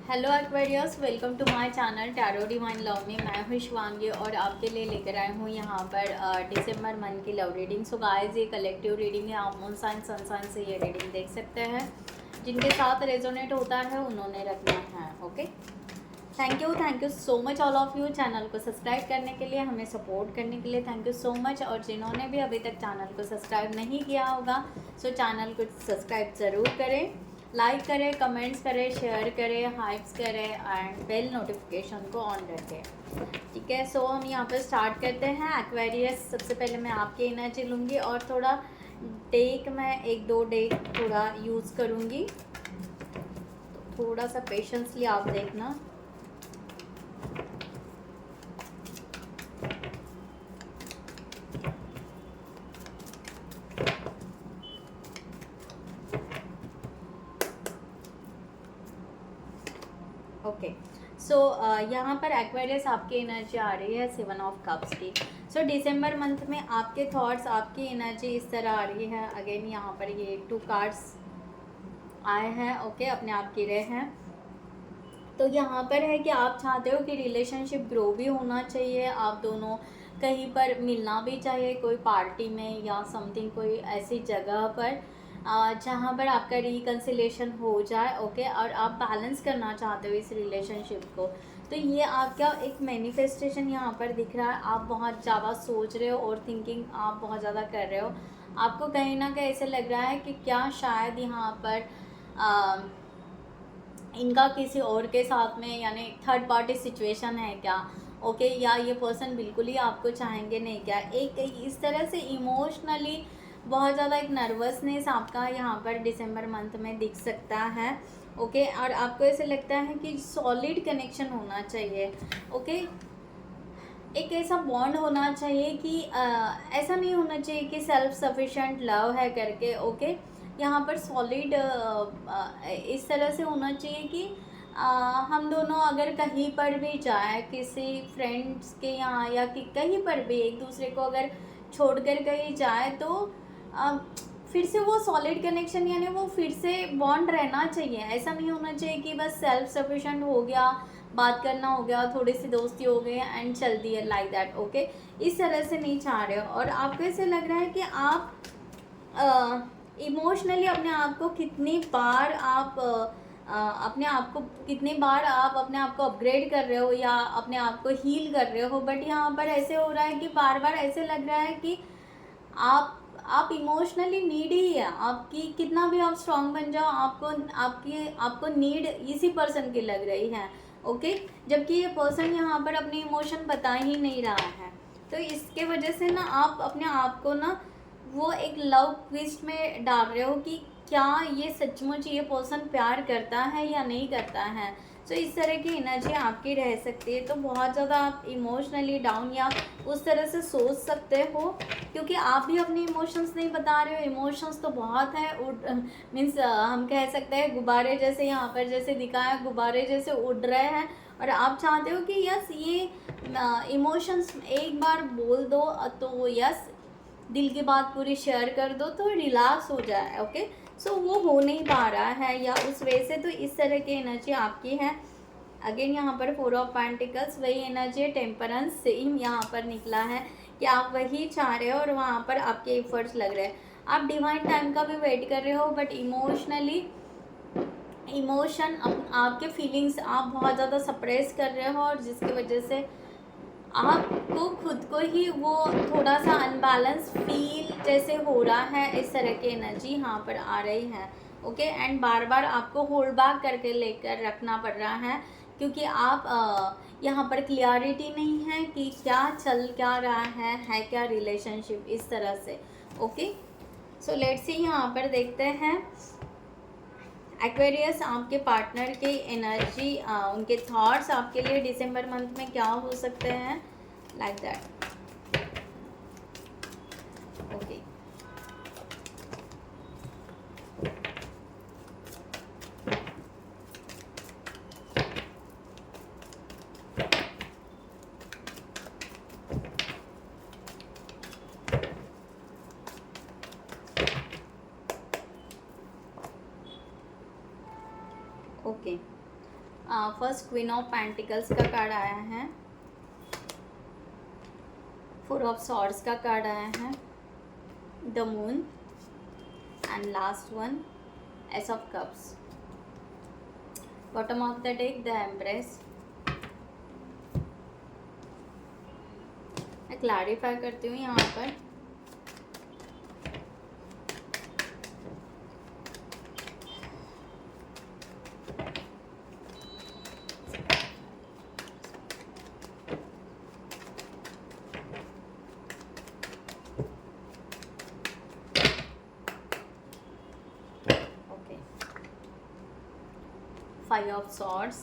Hello Aquarius, welcome to my channel tarot divine love में। मैं हूँ शिवांगी और आपके लिए लेकर आई हूँ यहाँ पर दिसंबर मंथ की लव रीडिंग। सो गाइस, ये कलेक्टिव रीडिंग है। आप मून साइन सन साइन से ये रीडिंग देख सकते हैं। जिनके साथ रेजोनेट होता है उन्होंने रखना है। Okay, thank you so much all of you. Channel को सब्सक्राइब करने के लिए, हमें सपोर्ट करने के लिए थैंक यू सो मच। और जिन्होंने भी अभी तक चैनल को सब्सक्राइब नहीं किया होगा, सो चैनल को सब्सक्राइब ज़रूर करें, लाइक करें, कमेंट्स करें, शेयर करें, हाइप्स करें एंड बेल नोटिफिकेशन को ऑन रखें। ठीक है, सो हम यहाँ पर स्टार्ट करते हैं। एक्वेरियस, सबसे पहले मैं आपकी एनर्जी लूँगी और थोड़ा डेक, मैं एक दो डेक थोड़ा यूज़ करूँगी, तो थोड़ा सा पेशेंसली आप देखना। ओके, सो यहाँ पर एक्वेरियस आपकी एनर्जी आ रही है 7 ऑफ कप्स की। सो दिसंबर मंथ में आपके थॉट्स, आपकी एनर्जी इस तरह आ रही है। अगेन यहाँ पर ये 2 कार्ड्स आए हैं। ओके, अपने आप गिरे हैं। तो यहाँ पर है कि आप चाहते हो कि रिलेशनशिप ग्रो भी होना चाहिए, आप दोनों कहीं पर मिलना भी चाहिए, कोई पार्टी में या समथिंग, कोई ऐसी जगह पर जहाँ पर आपका रिकन्सिलेशन हो जाए। ओके, और आप बैलेंस करना चाहते हो इस रिलेशनशिप को। तो ये आपका एक मैनिफेस्टेशन यहाँ पर दिख रहा है। आप बहुत ज़्यादा सोच रहे हो और थिंकिंग आप बहुत ज़्यादा कर रहे हो। आपको कहीं ना कहीं ऐसे लग रहा है कि क्या शायद यहाँ पर इनका किसी और के साथ में, यानी थर्ड पार्टी सिचुएशन है क्या। ओके, या ये पर्सन बिल्कुल ही आपको चाहेंगे नहीं क्या। एक इस तरह से इमोशनली बहुत ज़्यादा एक नर्वसनेस आपका यहाँ पर दिसंबर मंथ में दिख सकता है। ओके, और आपको ऐसे लगता है कि सॉलिड कनेक्शन होना चाहिए। ओके, एक ऐसा बॉन्ड होना चाहिए कि ऐसा नहीं होना चाहिए कि सेल्फ सफिशेंट लव है करके। ओके, यहाँ पर सॉलिड इस तरह से होना चाहिए कि हम दोनों अगर कहीं पर भी जाए, किसी फ्रेंड्स के यहाँ या कि कहीं पर भी एक दूसरे को अगर छोड़कर कहीं जाए, तो अ, फिर से वो सॉलिड कनेक्शन, यानी वो फिर से बॉन्ड रहना चाहिए। ऐसा नहीं होना चाहिए कि बस सेल्फ सफिशेंट हो गया, बात करना हो गया, थोड़ी सी दोस्ती हो गई एंड चल दी है, लाइक दैट। ओके, इस तरह से नहीं चाह रहे हो। और आपको ऐसे लग रहा है कि आप इमोशनली अपने आप को कितनी बार आप अपने आप को कितनी बार आप अपने आप को अपग्रेड कर रहे हो या अपने आप को हील कर रहे हो। बट यहाँ पर ऐसे हो रहा है कि बार बार ऐसे लग रहा है कि आप इमोशनली नीड ही है। आपकी कितना भी आप स्ट्रांग बन जाओ, आपको नीड इसी पर्सन की लग रही है। ओके, जबकि ये पर्सन यहाँ पर अपने इमोशन बता ही नहीं रहा है। तो इसके वजह से ना आप अपने आप को ना वो एक लव ट्विस्ट में डाल रहे हो कि क्या ये सचमुच ये पर्सन प्यार करता है या नहीं करता है। तो इस तरह की एनर्जी आपकी रह सकती है। तो बहुत ज़्यादा आप इमोशनली डाउन या उस तरह से सोच सकते हो, क्योंकि आप भी अपने इमोशंस नहीं बता रहे हो। इमोशंस तो बहुत है, मीन्स हम कह सकते हैं गुब्बारे जैसे, यहाँ पर जैसे दिखाया गुब्बारे जैसे उड़ रहे हैं। और आप चाहते हो कि यस, ये इमोशंस एक बार बोल दो तो यस, दिल की बात पूरी शेयर कर दो तो रिलैक्स हो जाए। ओके, सो वो हो नहीं पा रहा है या उस वजह से। तो इस तरह की एनर्जी आपकी है। अगेन यहाँ पर 4 ऑफ पेंटिकल्स, वही एनर्जी, टेम्परेंस सेम यहाँ पर निकला है कि आप वही चाह रहे हो और वहाँ पर आपके एफर्ट्स लग रहे हैं। आप डिवाइन टाइम का भी वेट कर रहे हो, बट इमोशन आपके फीलिंग्स आप बहुत ज़्यादा सप्रेस कर रहे हो, और जिसकी वजह से आपको खुद को ही वो थोड़ा सा अनबैलेंस फील जैसे हो रहा है। इस तरह की एनर्जी यहाँ पर आ रही है। ओके, एंड बार बार आपको होल्ड बैक करके लेकर रखना पड़ रहा है, क्योंकि आप यहाँ पर क्लियरिटी नहीं है कि क्या चल क्या रहा है क्या रिलेशनशिप, इस तरह से। ओके, सो लेट्स सी, यहाँ पर देखते हैं एक्वेरियस आपके पार्टनर की एनर्जी, उनके थॉट्स आपके लिए दिसंबर मंथ में क्या हो सकते हैं, like that. Okay, okay, first queen of pentacles का कार्ड आया है, 4 ऑफ सॉर्ड्स का कार्ड आया है, the moon, and last one S of cups. Bottom of the deck the empress. मैं क्लैरिफाई करती हूँ यहाँ पर। Five of Swords,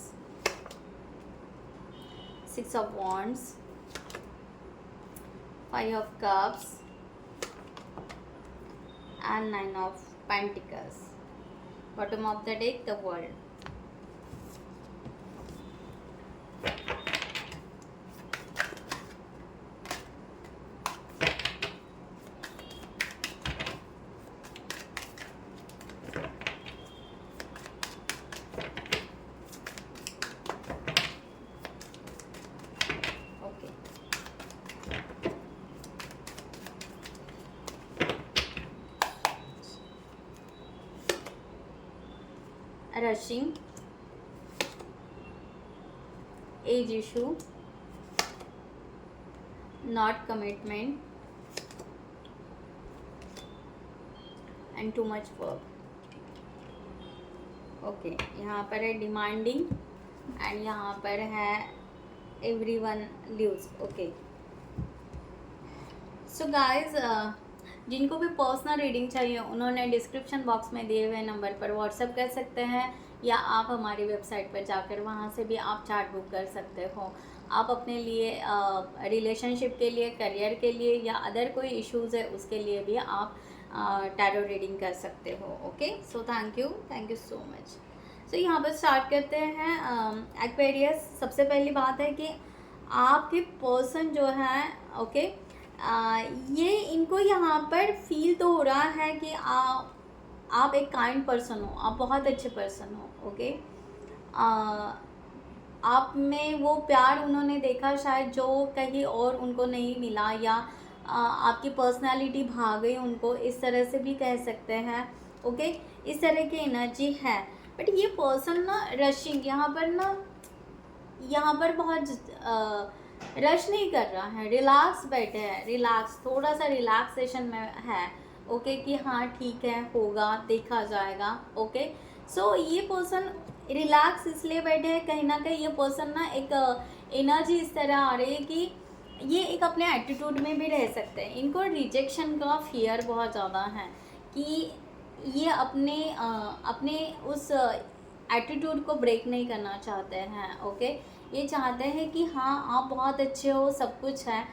Six of Wands, Five of Cups, and Nine of Pentacles. Bottom of the deck, the World. Rushing, age issue, not commitment, and too much work. Okay, यहाँ पर है demanding, and यहाँ पर है everyone leaves. Okay, so guys, जिनको भी personal reading चाहिए उन्होंने डिस्क्रिप्शन बॉक्स में दिए हुए नंबर पर व्हाट्सएप कर सकते हैं, या आप हमारी वेबसाइट पर जाकर वहाँ से भी आप चार्ट बुक कर सकते हो। आप अपने लिए रिलेशनशिप के लिए, करियर के लिए, या अदर कोई इश्यूज़ है उसके लिए भी आप टैरो रीडिंग कर सकते हो। Okay, so thank you so much. So यहाँ पर स्टार्ट करते हैं। एक्वेरियस, सबसे पहली बात है कि आपके पर्सन जो है, ओके, ये इनको यहाँ पर फील तो हो रहा है कि आप एक काइंड पर्सन हो, आप बहुत अच्छे पर्सन हो। ओके, आप में वो प्यार उन्होंने देखा शायद जो कहीं और उनको नहीं मिला, या आपकी पर्सनालिटी भा गई उनको, इस तरह से भी कह सकते हैं। ओके, इस तरह की एनर्जी है। बट ये पर्सन ना रशिंग, यहाँ पर बहुत रश नहीं कर रहा है, रिलैक्स बैठे हैं, रिलैक्स, थोड़ा सा रिलैक्सेशन में है। ओके, कि हाँ ठीक है, होगा, देखा जाएगा। ओके, सो ये पर्सन रिलैक्स इसलिए बैठे हैं, कहीं ना कहीं ये पर्सन ना एक एनर्जी इस तरह आ रही है कि ये एक अपने एटीट्यूड में भी रह सकते हैं। इनको रिजेक्शन का फियर बहुत ज़्यादा है कि ये अपने उस एटीट्यूड को ब्रेक नहीं करना चाहते हैं। ओके, ये चाहते हैं कि हाँ आप बहुत अच्छे हो, सब कुछ है,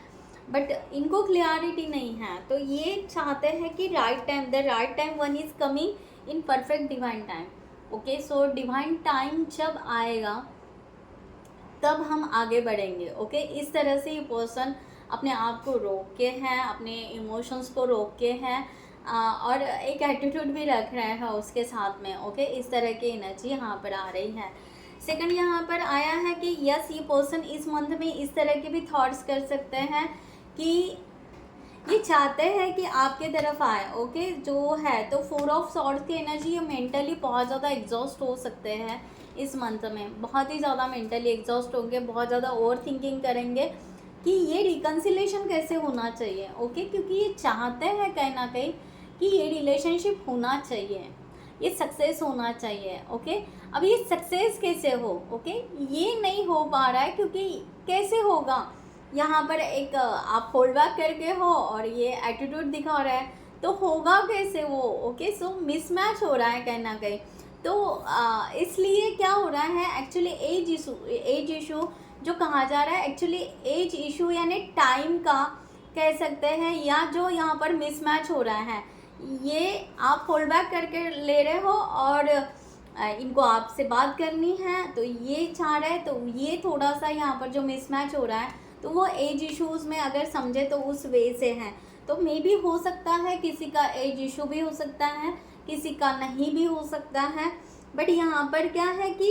बट इनको क्लियरिटी नहीं है। तो ये चाहते हैं कि the right time one is coming in perfect divine time. Okay, so divine time जब आएगा तब हम आगे बढ़ेंगे। ओके, इस तरह से ये पर्सन अपने आप को रोक के हैं, अपने इमोशंस को रोक के हैं, और एक एटीट्यूड भी रख रहे हैं उसके साथ में। ओके, इस तरह की एनर्जी यहाँ पर आ रही है। सेकंड यहाँ पर आया है कि यस, ये पर्सन इस मंथ में इस तरह के भी थॉट्स कर सकते हैं कि ये चाहते हैं कि आपके तरफ आए। ओके, जो है तो 4 ऑफ सॉर्ड्स की एनर्जी, ये मेंटली बहुत ज़्यादा एग्जॉस्ट हो सकते हैं इस मंथ में, बहुत ही ज़्यादा मेंटली एग्जॉस्ट होंगे, बहुत ज़्यादा ओवर थिंकिंग करेंगे कि ये रिकन्सिलेशन कैसे होना चाहिए। ओके, क्योंकि ये चाहते हैं कहीं ना कहीं कि ये रिलेशनशिप होना चाहिए, ये सक्सेस होना चाहिए। ओके, अब ये सक्सेस कैसे हो, ओके, ये नहीं हो पा रहा है, क्योंकि कैसे होगा, यहाँ पर एक आप होल्ड बैक करके हो और ये एटीट्यूड दिखा रहा है, तो होगा कैसे वो। ओके, सो मिसमैच हो रहा है कहीं ना कहीं। तो इसलिए क्या हो रहा है, एक्चुअली एज इशू जो कहा जा रहा है, एक्चुअली एज इशू यानी टाइम का कह सकते हैं, या जो यहाँ पर मिसमैच हो रहा है, ये आप होल्ड बैक करके ले रहे हो और इनको आपसे बात करनी है, तो ये चाह रहा है, तो ये थोड़ा सा यहाँ पर जो मिसमैच हो रहा है, तो वो एज इश्यूज़ में अगर समझे तो उस वे से हैं। तो मे भी हो सकता है किसी का एज इशू भी हो सकता है, किसी का नहीं भी हो सकता है, बट यहाँ पर क्या है कि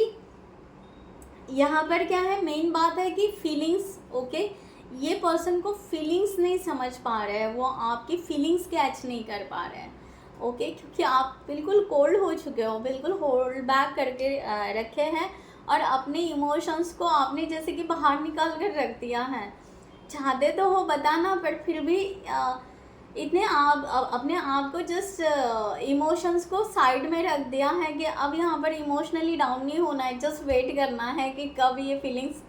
यहाँ पर क्या है, मेन बात है कि फीलिंग्स, ओके, ये पर्सन को फीलिंग्स नहीं समझ पा रहे हैं, वो आपकी फीलिंग्स कैच नहीं कर पा रहे हैं, ओके, क्योंकि आप बिल्कुल कोल्ड हो चुके हो, बिल्कुल होल्ड बैक करके रखे हैं और अपने इमोशंस को आपने जैसे कि बाहर निकाल कर रख दिया है। चाहते तो हो बताना, पर फिर भी इतने आप अपने आप को जस्ट इमोशंस को साइड में रख दिया है कि अब यहाँ पर इमोशनली डाउन नहीं होना है, जस्ट वेट करना है कि कब ये फीलिंग्स,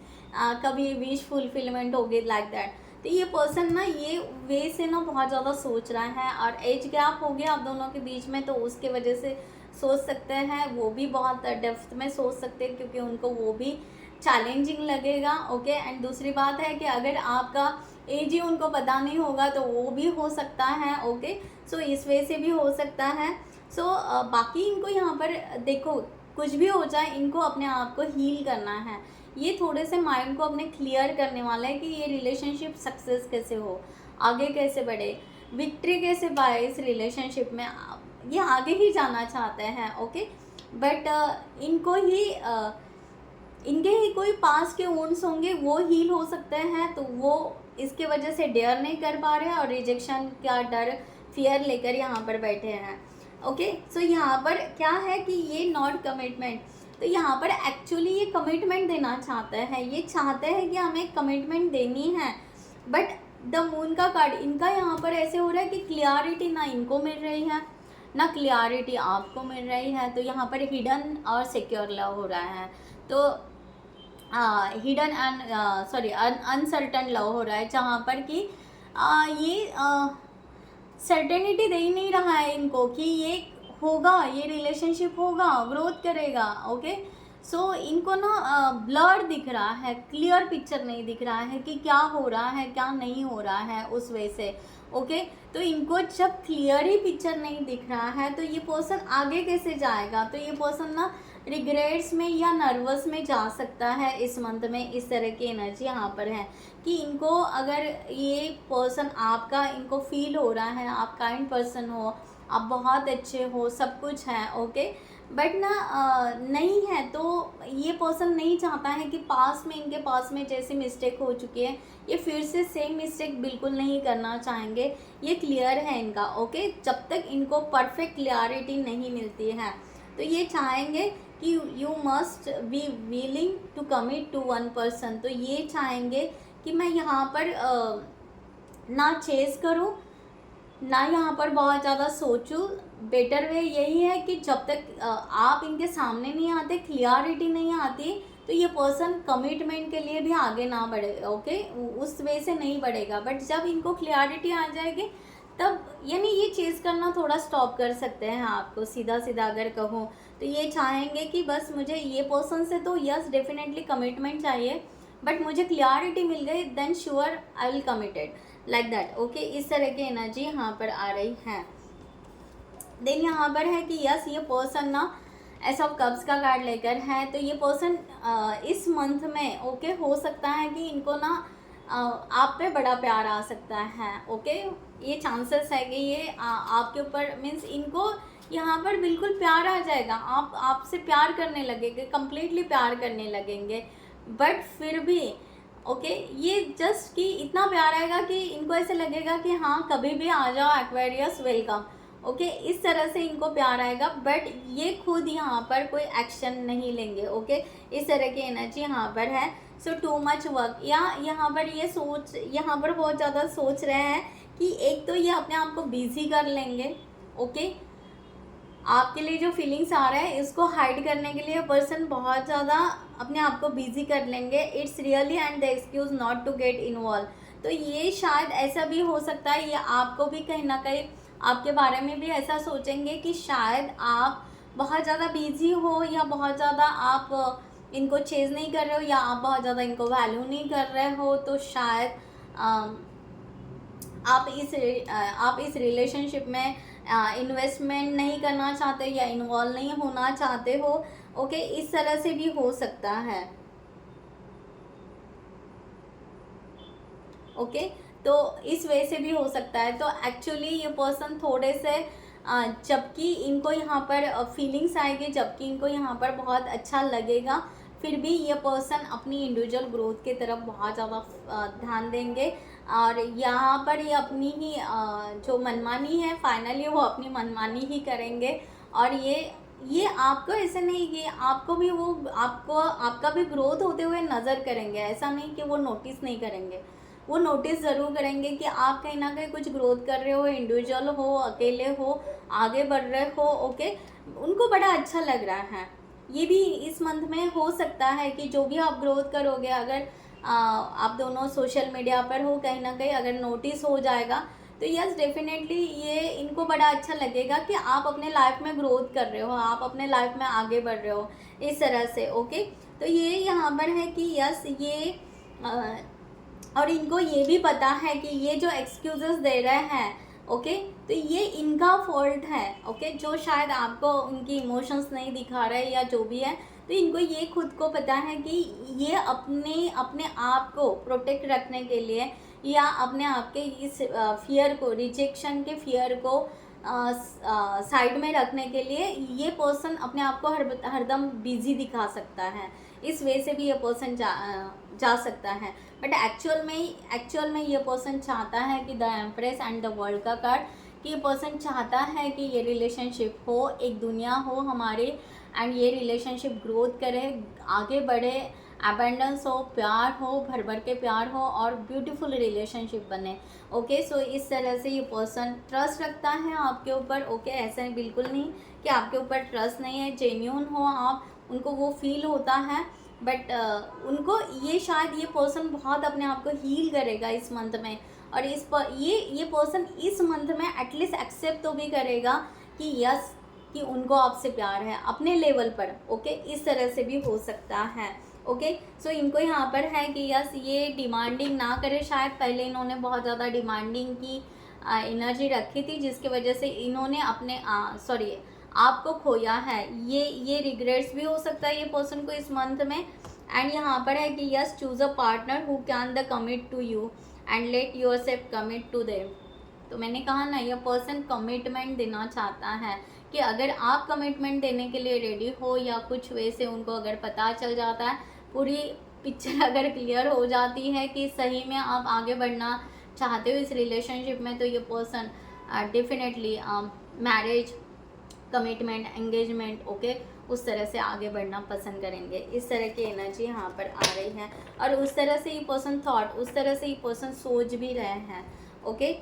कब ये विश फुलफिलमेंट होगी, लाइक दैट। तो ये पर्सन ना ये वे से ना बहुत ज़्यादा सोच रहा है, और एज गैप हो गया आप दोनों के बीच में, तो उसके वजह से सोच सकते हैं, वो भी बहुत डेप्थ में सोच सकते हैं, क्योंकि उनको वो भी चैलेंजिंग लगेगा, ओके। एंड दूसरी बात है कि अगर आपका एज ही उनको पता नहीं होगा तो वो भी हो सकता है, ओके। सो इस वे से भी हो सकता है। सो बाकी इनको यहाँ पर देखो, कुछ भी हो जाए, इनको अपने आप को हील करना है। ये थोड़े से माइंड को अपने क्लियर करने वाला है कि ये रिलेशनशिप सक्सेस कैसे हो, आगे कैसे बढ़े, विक्ट्री कैसे पाए इस रिलेशनशिप में, ये आगे ही जाना चाहते हैं, ओके। बट इनको ही इनके ही कोई पास के वुंड्स होंगे, वो हील हो सकते हैं, तो वो इसके वजह से डेयर नहीं कर पा रहे हैं और रिजेक्शन का डर, फियर लेकर यहाँ पर बैठे हैं, ओके। सो यहाँ पर क्या है कि ये नॉट कमिटमेंट, तो यहाँ पर एक्चुअली ये कमिटमेंट देना चाहते हैं, ये चाहते हैं कि हमें कमिटमेंट देनी है, बट द मून का कार्ड इनका यहाँ पर ऐसे हो रहा है कि क्लियरिटी ना इनको मिल रही है, ना क्लियरिटी आपको मिल रही है। तो यहाँ पर हिडन और सिक्योर लव हो रहा है, तो hidden and sorry uncertain love हो रहा है, जहाँ पर कि ये सर्टेनिटी दे ही नहीं रहा है इनको कि ये होगा, ये रिलेशनशिप होगा, ग्रोथ करेगा, ओके। सो इनको ना ब्लर दिख रहा है, क्लियर पिक्चर नहीं दिख रहा है कि क्या हो रहा है क्या नहीं हो रहा है उस वजह से, ओके। तो इनको जब क्लियर ही पिक्चर नहीं दिख रहा है तो ये पर्सन आगे कैसे जाएगा, तो ये पर्सन ना रिग्रेट्स में या नर्वस में जा सकता है इस मंथ में। इस तरह की एनर्जी यहाँ पर है कि इनको अगर ये पर्सन आपका इनको फील हो रहा है, आप काइंड पर्सन हो, आप बहुत अच्छे हो, सब कुछ है, ओके, बट ना नहीं है, तो ये पर्सन नहीं चाहता है कि पास में इनके पास में जैसी मिस्टेक हो चुकी है ये फिर से सेम मिस्टेक बिल्कुल नहीं करना चाहेंगे, ये क्लियर है इनका, ओके। जब तक इनको परफेक्ट क्लियरिटी नहीं मिलती है तो ये चाहेंगे कि you must be willing to commit to one person, तो ये चाहेंगे कि मैं यहाँ पर ना चेस करूँ, ना यहाँ पर बहुत ज़्यादा सोचूं। बेटर वे यही है कि जब तक आप इनके सामने नहीं आते, क्लियरिटी नहीं आती, तो ये पर्सन कमिटमेंट के लिए भी आगे ना बढ़े, ओके, उस वे से नहीं बढ़ेगा। बट जब इनको क्लियरिटी आ जाएगी तब यानी ये चीज़ करना थोड़ा स्टॉप कर सकते हैं आपको, सीधा सीधा अगर कहूँ तो ये चाहेंगे कि बस मुझे ये पर्सन से तो यस डेफिनेटली कमिटमेंट चाहिए, बट मुझे क्लियरिटी मिल गई then sure I will committed, like that, okay. इस तरह की एनर्जी यहाँ पर आ रही है। देन यहाँ पर है कि यस ये पर्सन ना एस ऑफ कप्स का कार्ड लेकर है, तो ये पर्सन इस मंथ में, ओके, हो सकता है कि इनको ना आप पे बड़ा प्यार आ सकता है, ओके। ये चांसेस है कि ये आपके ऊपर मीन्स इनको यहाँ पर बिल्कुल प्यार आ जाएगा, आप आपसे प्यार करने लगेंगे, कम्प्लीटली प्यार करने लगेंगे। बट फिर भी ओके ये जस्ट कि इतना प्यार आएगा कि इनको ऐसे लगेगा कि हाँ कभी भी आ जाओ एक्वेरियस, वेलकम, ओके, इस तरह से इनको प्यार आएगा। बट ये खुद यहाँ पर कोई एक्शन नहीं लेंगे, ओके, इस तरह की एनर्जी यहाँ पर है। सो टू मच वर्क, या यहाँ पर ये सोच, यहाँ पर बहुत ज़्यादा सोच रहे हैं कि एक तो ये अपने आप को बिजी कर लेंगे, ओके, आपके लिए जो फीलिंग्स आ रहे हैं इसको हाइड करने के लिए पर्सन बहुत ज़्यादा अपने आप को बिजी कर लेंगे। It's really and the excuse not to get involve. तो ये शायद ऐसा भी हो सकता है, या आपको भी कहीं ना कहीं आपके बारे में भी ऐसा सोचेंगे कि शायद आप बहुत ज़्यादा बिजी हो, या बहुत ज़्यादा आप इनको चेज़ नहीं कर रहे हो, या आप बहुत ज़्यादा इनको वैल्यू नहीं कर रहे हो। तो शायद आप इस रिलेशनशिप में इन्वेस्टमेंट नहीं करना चाहते या इन्वॉल्व नहीं होना चाहते हो, ओके, इस तरह से भी हो सकता है, ओके, तो इस वे से भी हो सकता है। तो एक्चुअली ये पर्सन थोड़े से जबकि इनको यहाँ पर फीलिंग्स आएगी, जबकि इनको यहाँ पर बहुत अच्छा लगेगा, फिर भी ये पर्सन अपनी इंडिविजुअल ग्रोथ के तरफ बहुत ज़्यादा ध्यान देंगे। और यहाँ पर ये अपनी ही जो मनमानी है, फाइनली वो अपनी मनमानी ही करेंगे। और ये आपको ऐसे नहीं कि आपको भी वो आपका भी ग्रोथ होते हुए नज़र करेंगे। ऐसा नहीं कि वो नोटिस नहीं करेंगे, वो नोटिस ज़रूर करेंगे कि आप कहीं ना कहीं कुछ ग्रोथ कर रहे हो, इंडिविजुअल हो, अकेले हो, आगे बढ़ रहे हो। ओके, उनको बड़ा अच्छा लग रहा है। ये भी इस मंथ में हो सकता है कि जो भी आप ग्रोथ करोगे, अगर आप दोनों सोशल मीडिया पर हो, कहीं ना कहीं अगर नोटिस हो जाएगा तो यस डेफिनेटली ये इनको बड़ा अच्छा लगेगा कि आप अपने लाइफ में ग्रोथ कर रहे हो, आप अपने लाइफ में आगे बढ़ रहे हो इस तरह से। ओके, तो ये यहाँ पर है कि यस ये और इनको ये भी पता है कि ये जो एक्सक्यूजेस दे रहे हैं, ओके, तो ये इनका फॉल्ट है। ओके, जो शायद आपको उनकी इमोशंस नहीं दिखा रहे या जो भी है, तो इनको ये खुद को पता है कि ये अपने अपने आप को प्रोटेक्ट रखने के लिए या अपने आप के इस फियर को, रिजेक्शन के फियर को साइड में रखने के लिए ये पर्सन अपने आप को हरदम बिजी दिखा सकता है। इस वे से भी ये पर्सन जा सकता है। बट एक्चुअल में ये पर्सन चाहता है कि the empress and the world का कार्ड, कि ये पर्सन चाहता है कि ये रिलेशनशिप हो, एक दुनिया हो हमारी, एंड ये रिलेशनशिप ग्रोथ करे, आगे बढ़े, अबेंडेंस हो, प्यार हो, भर भर के प्यार हो और ब्यूटीफुल रिलेशनशिप बने। ओके, सो इस तरह से ये पर्सन ट्रस्ट रखता है आपके ऊपर। ओके, ऐसा बिल्कुल नहीं कि आपके ऊपर ट्रस्ट नहीं है, जेन्यून हो आप, उनको वो फील होता है। बट उनको ये शायद ये पर्सन बहुत अपने आप को हील करेगा इस मंथ में, और ये पर्सन इस मंथ में एटलीस्ट एक्सेप्ट तो भी करेगा कि यस, कि उनको आपसे प्यार है अपने लेवल पर। ओके, इस तरह से भी हो सकता है। ओके, सो इनको यहाँ पर है कि यस ये डिमांडिंग ना करे, शायद पहले इन्होंने बहुत ज़्यादा डिमांडिंग की एनर्जी रखी थी, जिसकी वजह से इन्होंने अपने आपको खोया है। ये रिग्रेट्स भी हो सकता है ये पर्सन को इस मंथ में। एंड यहाँ पर है कि yes choose a partner who can the commit to you and let yourself commit to them. तो मैंने कहा ना, ये पर्सन कमिटमेंट देना चाहता है कि अगर आप कमिटमेंट देने के लिए रेडी हो या कुछ वे से उनको अगर पता चल जाता है, पूरी पिक्चर अगर क्लियर हो जाती है कि सही में आप आगे बढ़ना चाहते हो इस रिलेशनशिप में, तो ये person definitely marriage, commitment, engagement, okay, उस तरह से आगे बढ़ना पसंद करेंगे। इस तरह की एनर्जी यहाँ पर आ रही है, और उस तरह से ये पर्सन उस तरह से ये पर्सन सोच भी रहे हैं। ओके,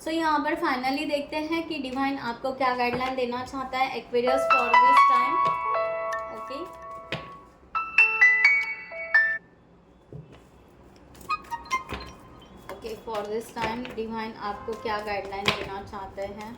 सो यहाँ पर फाइनली देखते हैं कि डिवाइन आपको क्या गाइडलाइन देना चाहता है Aquarius for this time. Okay, for this time divine आपको क्या गाइडलाइन देना चाहते हैं।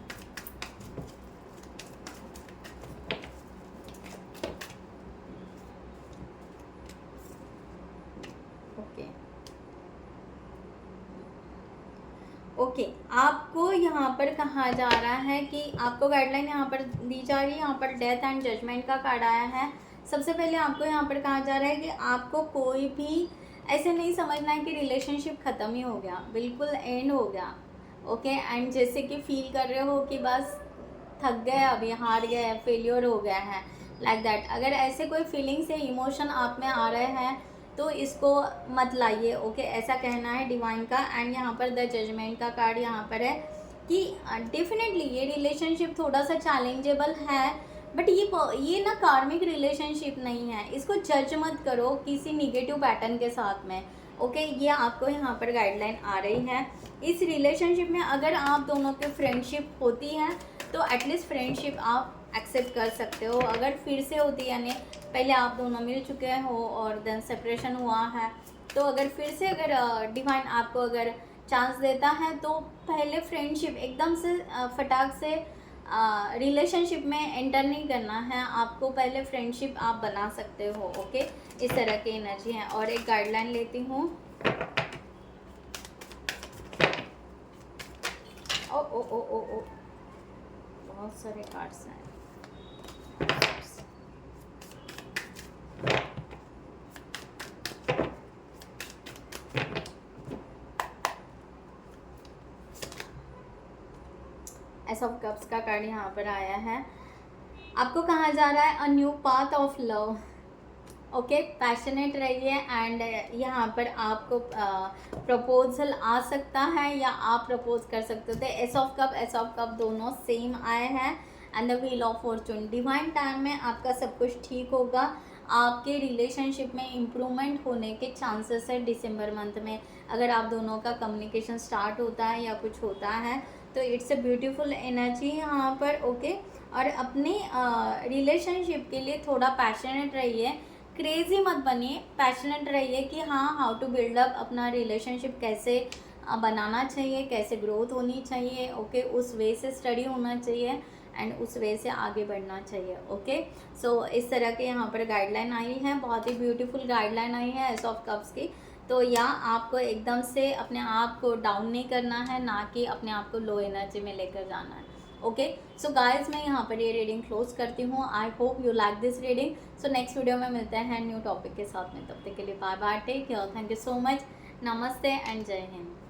ओके, आपको यहाँ पर कहा जा रहा है कि आपको गाइडलाइन यहाँ पर दी जा रही है। यहाँ पर डेथ एंड जजमेंट का कार्ड आया है। सबसे पहले आपको यहाँ पर कहा जा रहा है कि आपको कोई भी ऐसे नहीं समझना है कि रिलेशनशिप ख़त्म ही हो गया, बिल्कुल एंड हो गया। ओके, एंड जैसे कि फील कर रहे हो कि बस थक गए, अभी हार गए, फेलियर हो गया है, लाइक दैट। अगर ऐसे कोई फीलिंग्स या इमोशन आप में आ रहे हैं तो इसको मत लाइए। ओके, ऐसा कहना है डिवाइन का। एंड यहाँ पर द जजमेंट का कार्ड यहाँ पर है कि डेफिनेटली ये रिलेशनशिप थोड़ा सा चैलेंजेबल है, बट ये ना कार्मिक रिलेशनशिप नहीं है। इसको जज मत करो किसी निगेटिव पैटर्न के साथ में। ओके, ये आपको यहाँ पर गाइडलाइन आ रही है। इस रिलेशनशिप में अगर आप दोनों की फ्रेंडशिप होती है तो एटलीस्ट फ्रेंडशिप आप एक्सेप्ट कर सकते हो। अगर फिर से होती है, यानी पहले आप दोनों मिल चुके हो और देन सेपरेशन हुआ है, तो अगर फिर से अगर डिवाइन आपको अगर चांस देता है तो पहले फ्रेंडशिप एकदम से फटाक से रिलेशनशिप में एंटर नहीं करना है आपको, पहले फ्रेंडशिप आप बना सकते हो। ओके, इस तरह की एनर्जी है। और एक गाइडलाइन लेती हूँ। ओ ओ ओ ओ ओ बहुत सारे कार्ड्स हैं। एस ऑफ कप्स का कार्ड यहाँ पर आया है। आपको कहा जा रहा है a new path of love. Okay, passionate रहिए एंड यहाँ पर आपको प्रपोजल आ सकता है या आप प्रपोज कर सकते थे। एस ऑफ कप दोनों सेम आए हैं and the wheel of Fortune. Divine time में आपका सब कुछ ठीक होगा, आपके रिलेशनशिप में इम्प्रूवमेंट होने के चांसेस है दिसंबर मंथ में। अगर आप दोनों का कम्युनिकेशन स्टार्ट होता है या कुछ होता है तो इट्स अ ब्यूटीफुल एनर्जी यहाँ पर। ओके, और अपने रिलेशनशिप के लिए थोड़ा पैशनेट रहिए, क्रेजी मत बनिए, पैशनेट रहिए कि हाँ हाउ टू बिल्ड अप अपना रिलेशनशिप, कैसे बनाना चाहिए, कैसे ग्रोथ होनी चाहिए। ओके, उस वे से स्टडी होना चाहिए एंड उस वे से आगे बढ़ना चाहिए। ओके, सो इस तरह के यहाँ पर गाइडलाइन आई है, बहुत ही ब्यूटीफुल गाइडलाइन आई है एस ऑफ कप्स की। तो यहाँ आपको एकदम से अपने आप को डाउन नहीं करना है, ना कि अपने आप को लो एनर्जी में लेकर जाना है। ओके, सो गाइज मैं यहाँ पर ये रीडिंग क्लोज करती हूँ। I hope you like this reading. So next video में मिलते हैं न्यू टॉपिक के साथ में, तब तक के लिए bye bye, take care, thank you so much, नमस्ते एंड जय हिंद।